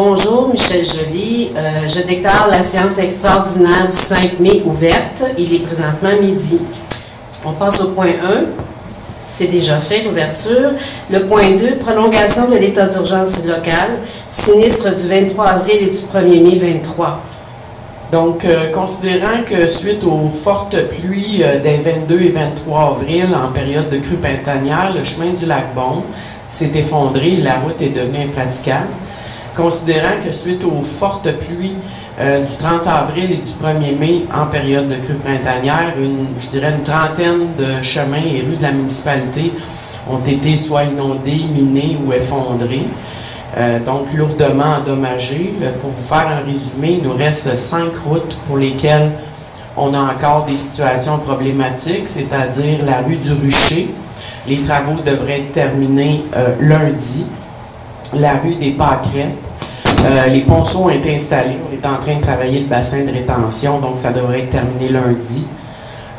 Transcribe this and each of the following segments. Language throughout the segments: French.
Bonjour, Michel Joly. Je déclare la séance extraordinaire du 5 mai ouverte. Il est présentement midi. On passe au point 1. C'est déjà fait, l'ouverture. Le point 2, prolongation de l'état d'urgence local, sinistre du 23 avril et du 1er mai 23. Donc, considérant que suite aux fortes pluies des 22 et 23 avril, en période de crue printanière, le chemin du lac Beaume s'est effondré et la route est devenue impraticable. Considérant que suite aux fortes pluies du 30 avril et du 1er mai, en période de crue printanière, je dirais une trentaine de chemins et rues de la municipalité ont été soit inondés, minés ou effondrés. Donc lourdement endommagés. Pour vous faire un résumé, il nous reste 5 routes pour lesquelles on a encore des situations problématiques, c'est-à-dire la rue du Rucher. Les travaux devraient être terminés lundi. La rue des Pâquerettes. Les ponceaux ont été installés. On est en train de travailler le bassin de rétention, donc ça devrait être terminé lundi.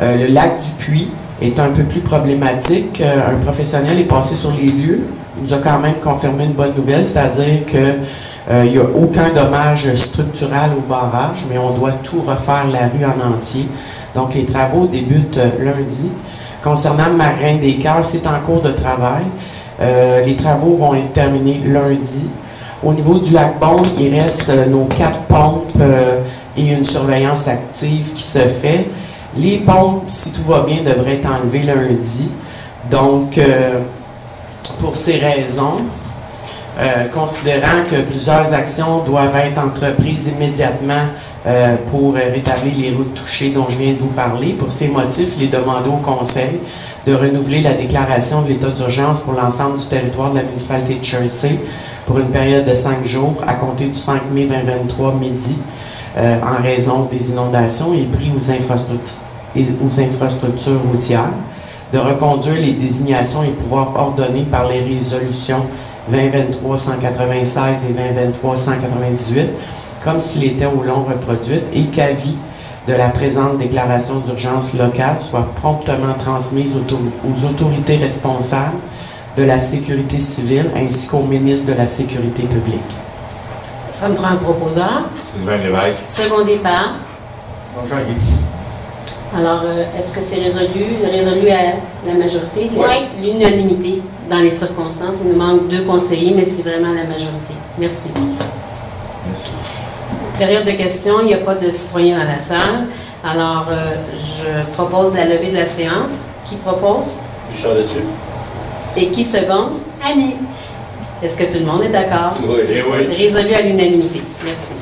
Le lac du Puy est un peu plus problématique. Un professionnel est passé sur les lieux. Il nous a quand même confirmé une bonne nouvelle, c'est-à-dire qu'il n'y a aucun dommage structural au barrage, mais on doit tout refaire la rue en entier. Donc les travaux débutent lundi. Concernant Marin des Cœurs, c'est en cours de travail. Les travaux vont être terminés lundi. Au niveau du lac Beaume, il reste nos 4 pompes et une surveillance active qui se fait. Les pompes, si tout va bien, devraient être enlevées lundi. Donc, pour ces raisons, considérant que plusieurs actions doivent être entreprises immédiatement pour rétablir les routes touchées dont je viens de vous parler, pour ces motifs, il est demandé au Conseil de renouveler la déclaration de l'état d'urgence pour l'ensemble du territoire de la municipalité de Chertsey pour une période de 5 jours à compter du 5 mai 2023 midi en raison des inondations et pris aux infrastructures routières, de reconduire les désignations et pouvoirs ordonnés par les résolutions 2023-196 et 2023-198 comme s'il était au long reproduite et qu'avis de la présente déclaration d'urgence locale soit promptement transmise aux autorités responsables de la sécurité civile ainsi qu'au ministre de la Sécurité publique. Ça me prend un proposeur. Sylvain Lévesque. Secondé par. Bonjour. Alors, est-ce que c'est résolu à la majorité? Oui. L'unanimité dans les circonstances. Il nous manque 2 conseillers, mais c'est vraiment la majorité. Merci. Merci. Période de questions, il n'y a pas de citoyens dans la salle. Alors, je propose la levée de la séance. Qui propose? Richard dessus. Et qui seconde? Annie. Est-ce que tout le monde est d'accord? Oui. Résolu à l'unanimité. Merci.